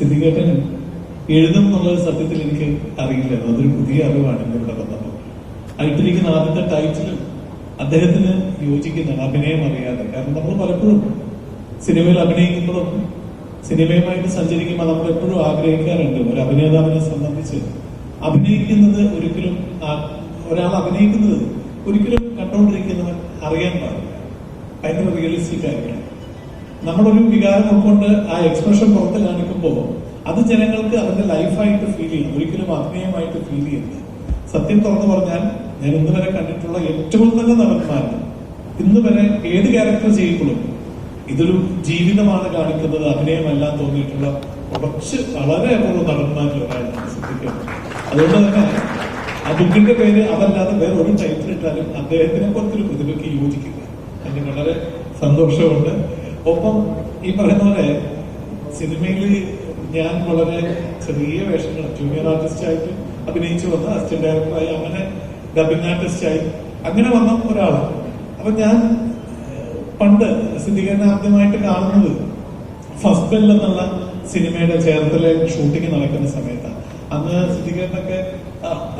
സിദ്ദിഖേട്ടൻ എഴുതും എന്നുള്ളത് സത്യത്തിൽ എനിക്ക് അറിയില്ല. അതൊരു പുതിയ അറിവാണ് ഇവിടെ വന്നപ്പോൾ. ആയിട്ടിരിക്കുന്ന ആദ്യത്തെ ടൈറ്റിലും അദ്ദേഹത്തിന് യോജിക്കുന്നതാണ്, അഭിനയം അറിയാതെ. കാരണം നമ്മൾ പലപ്പോഴും സിനിമയിൽ അഭിനയിക്കുമ്പോഴും സിനിമയുമായിട്ട് സഞ്ചരിക്കുമ്പോൾ നമ്മൾ എപ്പോഴും ആഗ്രഹിക്കാറുണ്ട്, ഒരു അഭിനേതാവിനെ സംബന്ധിച്ച് ഒരാൾ അഭിനയിക്കുന്നത് ഒരിക്കലും കണ്ടുകൊണ്ടിരിക്കുന്നവൻ അറിയാൻ പാടില്ല. ഭയങ്കര റിയലിസ്റ്റിക് ആയിരിക്കണം. നമ്മളൊരു വികാരം ഉൾക്കൊണ്ട് ആ എക്സ്പ്രഷൻ പുറത്ത് കാണിക്കുമ്പോൾ അത് ജനങ്ങൾക്ക് അവരുടെ ലൈഫായിട്ട് ഫീൽ ചെയ്യണം, ഒരിക്കലും അഭിനയമായിട്ട് ഫീൽ ചെയ്യുന്നത്. സത്യം തുറന്നു പറഞ്ഞാൽ ഞാൻ ഇന്ന് വരെ കണ്ടിട്ടുള്ള ഏറ്റവും നല്ല നടന്മാരാണ്. ഇന്ന് വരെ ഏത് ക്യാരക്ടർ ചെയ്യുമ്പോഴും ഇതൊരു ജീവിതമാണ് കാണിക്കുന്നത്, അഭിനയമല്ല തോന്നിയിട്ടുള്ള കുറച്ച് വളരെ അപൂർവ നടന്മാരിൽ ഒരാളാണ് സിദ്ദിഖ്. അതുകൊണ്ട് തന്നെ ആ ബുക്കിന്റെ പേര് അതല്ലാതെ വേറെ ഒരു ടൈറ്റിൽ ഇട്ടാലും അദ്ദേഹത്തിനെ പോലത്തെ ഒരു പ്രതിഭയ്ക്ക് യോജിക്കില്ല. എനിക്ക് വളരെ സന്തോഷമുണ്ട്. ഒപ്പം ഈ പറയുന്ന പോലെ സിനിമയിൽ ഞാൻ വളരെ ചെറിയ വേഷങ്ങൾ ജൂനിയർ ആർട്ടിസ്റ്റായിട്ട് അഭിനയിച്ചു വന്ന അസിസ്റ്റന്റ് ഡയറക്ടറായി, അങ്ങനെ ഡബിംഗ് ആർട്ടിസ്റ്റായി അങ്ങനെ വന്ന ഒരാളാണ്. അപ്പൊ ഞാൻ പണ്ട് സിദ്ദിഖിനെ ആദ്യമായിട്ട് കാണുന്നത് ഫസ്റ്റ് ബെൽ എന്നുള്ള സിനിമയുടെ ചേർത്തലെ ഷൂട്ടിംഗ് നടക്കുന്ന സമയത്താണ്. അന്ന് സിദ്ദിഖിനൊക്കെ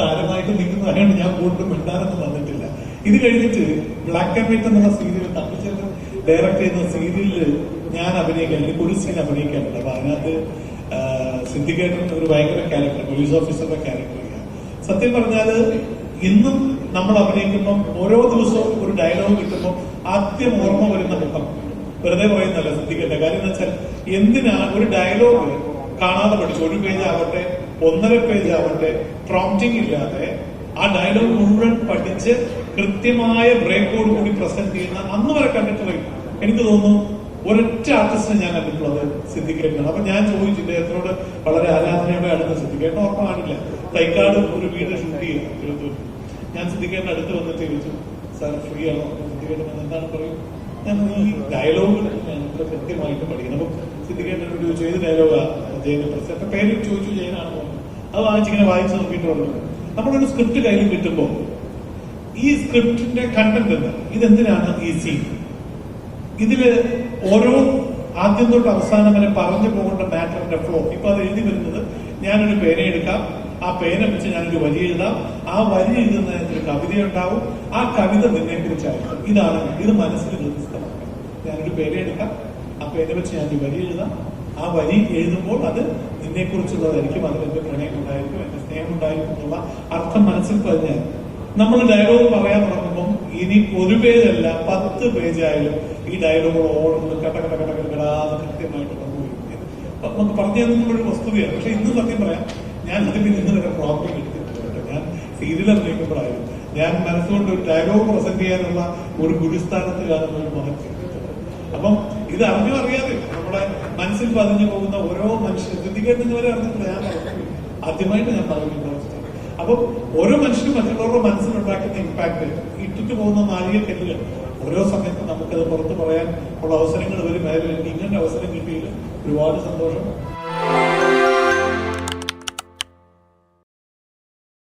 താരമായിട്ട് നിൽക്കുന്നതായത് ഞാൻ കൂടുതൽ മിണ്ടാനൊന്നും വന്നിട്ടില്ല. ഇത് കഴിഞ്ഞിട്ട് ബ്ലാക്ക് ആൻഡ് വൈറ്റ് എന്നുള്ള സീരിയൽ തമിഴ്ചേട്ടൻ ഡയറക്ട് ചെയ്യുന്ന സീരിയലിൽ ഞാൻ അഭിനയിക്കാൻ, എനിക്ക് ഒരു സീൻ അഭിനയിക്കാനുണ്ട്. അപ്പൊ അതിനകത്ത് സിദ്ദിഖേട്ടൻ ഒരു ഭയങ്കര ക്യാരക്ടർ, പോലീസ് ഓഫീസറുടെ ക്യാരക്ടർ ചെയ്യാം. സത്യം പറഞ്ഞാല് ഇന്നും നമ്മൾ അഭിനയിക്കുമ്പോൾ ഓരോ ദിവസവും ഒരു ഡയലോഗ് കിട്ടുമ്പോൾ ആദ്യം ഓർമ്മ വരുന്ന മുഖം വെറുതെ പറയുന്നല്ല സിദ്ദിഖേട്ടൻ. കാര്യം എന്ന് വെച്ചാൽ എന്തിനാണ് ഒരു ഡയലോഗ് കാണാതെ പഠിച്ചു, ഒരു പേജ് ആവട്ടെ 1.5 പേജ് ആവട്ടെ, പ്രോംപ്റ്റിംഗ് ഇല്ലാതെ ആ ഡയലോഗ് മുഴുവൻ പഠിച്ച് കൃത്യമായ ബ്രേക്കോട് കൂടി പ്രസന്റ് ചെയ്യുന്ന അന്ന് വരെ കണ്ടിട്ടുള്ള എനിക്ക് തോന്നുന്നു ഒരൊറ്റ ആർട്ടിസ്റ്റിനെ ഞാൻ കണ്ടിട്ടുള്ളത് സിദ്ദിഖേട്ടനാണ്. അപ്പൊ ഞാൻ ചോദിച്ചു ഇദ്ദേഹത്തിനോട് വളരെ ആരാധനയോടെ അടുത്ത സിദ്ദിഖേട്ടൻ ഓർമ്മ കാണില്ല, തൈക്കാട് ഒരു വീട് ഷൂട്ട് ചെയ്യാം തിരുവനന്തപുരം. ഞാൻ സിദ്ദിഖേട്ടൻ അടുത്ത് വന്നിട്ട് ചോദിച്ചു, സാർ ഫ്രീ ആണോ? സിദ്ദിഖേട്ടൻ എന്താണ് പറയും, ഞാൻ ഈ ഡയലോഗ് ഞാൻ കൃത്യമായിട്ട് പഠിക്കണം. അപ്പൊ സിദ്ദിഖേട്ടനോട് ചോദിച്ചു ഏത് ഡയലോഗാ ജയന്റെ പ്രസ്, അപ്പൊ പേര് ചോദിച്ചു, ജയനാണ് പോകുന്നത്. അത് വായിച്ചിങ്ങനെ വായിച്ചു നോക്കിയിട്ട് പറഞ്ഞു, നമ്മളൊരു സ്ക്രിപ്റ്റ് കയ്യിൽ കിട്ടുമ്പോൾ ഈ സ്ക്രിപ്റ്റിന്റെ കണ്ടന്റ് എന്താ, ഇതെന്തിനാണ് ഈ സീൻ, ഇതില് ഓരോ ആദ്യം തൊട്ട് അവസാനം വരെ പറഞ്ഞു പോകേണ്ട മാറ്ററിന്റെ ഫ്ലോ. ഇപ്പൊ അത് എഴുതി വരുന്നത് ഞാനൊരു പേന എടുക്കാം, ആ പേന വെച്ച് ഞാനൊരു വരി എഴുതാം, ആ വരി എഴുതുന്നതിനൊരു കവിത ഉണ്ടാവും, ആ കവിത നിന്നെ കുറിച്ചായിരിക്കും. ഇതാണ്, ഇത് മനസ്സിൽ നിർദ്ദിഷ്ടമാക്കാം. ഞാനൊരു പേന എടുക്കാം, ആ പേന വെച്ച് ഞാനൊരു വരി എഴുതാം, ആ വരി എഴുതുമ്പോൾ അത് നിന്നെ കുറിച്ചുള്ളതായിരിക്കും, അതിൽ എന്റെ പ്രണയം ഉണ്ടായിരിക്കും, എന്റെ സ്നേഹം ഉണ്ടായിരിക്കും എന്നുള്ള അർത്ഥം മനസ്സിൽ പറഞ്ഞാൽ നമ്മൾ ഡയലോഗ് പറയാൻ തുടങ്ങുമ്പോൾ ഇനി ഒരു പേജല്ല 10 പേജായാലും ഈ ഡയലോഗ് ഓടുന്നത് കടകടകടകടാതെ കൃത്യമായിട്ട് നമുക്ക് പറഞ്ഞു തരുന്നൊരു വസ്തുതയാണ്. പക്ഷെ ഇന്ന് സത്യം പറയാം, ഞാൻ അതിൽ ഇന്ന് വരെ പ്രോബ്ലം എടുത്തിട്ടുണ്ട്. ഞാൻ സീരിയൽ അഭിനയിക്കുമ്പോഴായാലും ഞാൻ മനസ്സുകൊണ്ട് ഒരു ഡയലോഗ് പ്രസന്റ് ചെയ്യാനുള്ള ഒരു ഗുരുസ്ഥാനത്ത് കാണുന്ന ഒരു മഹത്വം. അപ്പം ഇത് അറിഞ്ഞോ അറിയാതെ നമ്മുടെ മനസ്സിൽ പതിഞ്ഞു പോകുന്ന ഓരോ മനുഷ്യരും സിദ്ദിഖേട്ടൻ വരെ അറിഞ്ഞിട്ടില്ല. ഞാൻ ആദ്യമായിട്ട് ഞാൻ പറയുന്നത് അപ്പം ഓരോ മനുഷ്യനും മറ്റുള്ളവരുടെ മനസ്സിലുണ്ടാക്കുന്ന ഇമ്പാക്ട്, ഇട്ടിട്ട് പോകുന്ന നാഴികക്കല്ലുകൾ ഓരോ സമയത്തും നമുക്കത് പുറത്ത് പറയാൻ ഉള്ള അവസരങ്ങൾ വരും. എനിക്ക് ഇങ്ങനെ അവസരം കിട്ടിയതിൽ ഒരുപാട് സന്തോഷം.